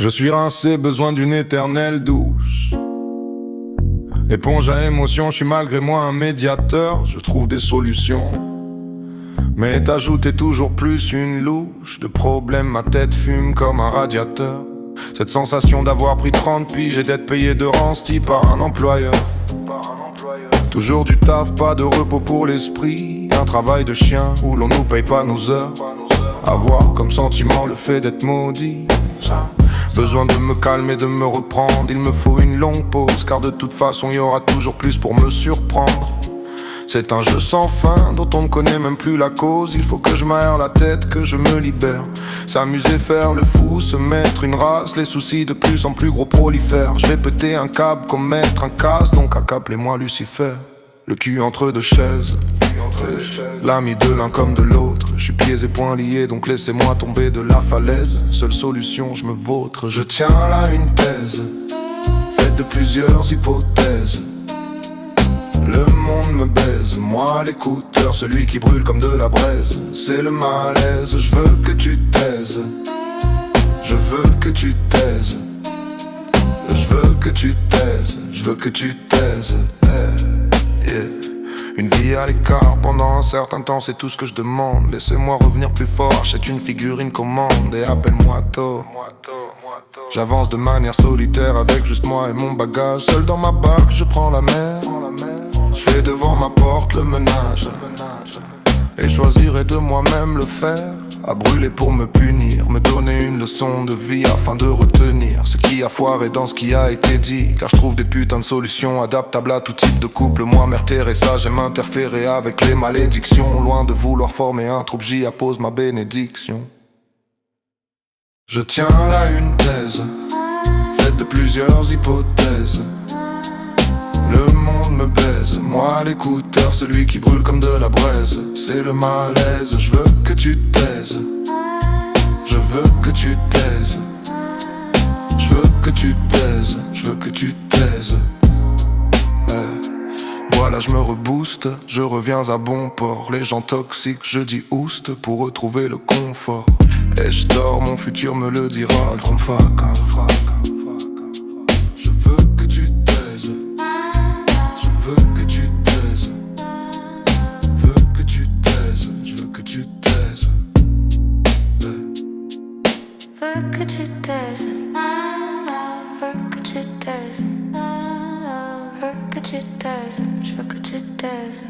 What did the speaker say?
Je suis rincé, besoin d'une éternelle douche. Éponge à émotion, je suis malgré moi un médiateur. Je trouve des solutions, mais t'ajoutes toujours plus une louche de problèmes, ma tête fume comme un radiateur. Cette sensation d'avoir pris 30 piges et d'être payé de renti par un employeur. Toujours du taf, pas de repos pour l'esprit. Un travail de chien où l'on nous paye pas nos heures. Avoir comme sentiment le fait d'être maudit. Besoin de me calmer, de me reprendre. Il me faut une longue pause, car de toute façon y aura toujours plus pour me surprendre. C'est un jeu sans fin dont on ne connaît même plus la cause. Il faut que je m'aère la tête, que je me libère. S'amuser, faire le fou, se mettre une race. Les soucis de plus en plus gros prolifèrent. Je vais péter un câble comme mettre un casse. Donc accapelez-moi Lucifer, le cul entre deux chaises, l'ami de l'un comme de l'autre. Je suis pieds et poings liés, donc laissez-moi tomber de la falaise. Seule solution, je me vautre. Je tiens là une thèse, faite de plusieurs hypothèses. Le monde me baise, moi l'écouteur, celui qui brûle comme de la braise. C'est le malaise, je veux que tu taises. Je veux que tu taises. Je veux que tu taises. Je veux que tu taises. Yeah. Une vie à l'écart pendant un certain temps, c'est tout ce que je demande. Laissez-moi revenir plus fort, achète une figurine commande et appelle-moi Thor. J'avance de manière solitaire avec juste moi et mon bagage. Seul dans ma barque, je prends la mer. Je fais devant ma porte le ménage et choisirai de moi-même le faire. À brûler pour me punir, me donner une leçon de vie afin de retenir ce qui a foiré dans ce qui a été dit. Car je trouve des putains de solutions adaptables à tout type de couple. Moi, Mère Teresa, j'aime interférer avec les malédictions. Loin de vouloir former un troupe, j'y appose ma bénédiction. Je tiens là une thèse, faite de plusieurs hypothèses. Le monde me baise, moi l'écouteur, celui qui brûle comme de la braise. C'est le malaise, je veux que tu taises. Je veux que tu taises. Je veux que tu taises. Je veux que tu taises. Voilà, je me rebooste, je reviens à bon port. Les gens toxiques, je dis oust pour retrouver le confort. Et je dors, mon futur me le dira. Don't fuck. Je veux que tu taises. Je veux que tu taises. Je veux que tu taises. Je veux que tu taises. Veux que tu taises. Veux que tu taises. Veux que tu taises. Je veux que tu taises.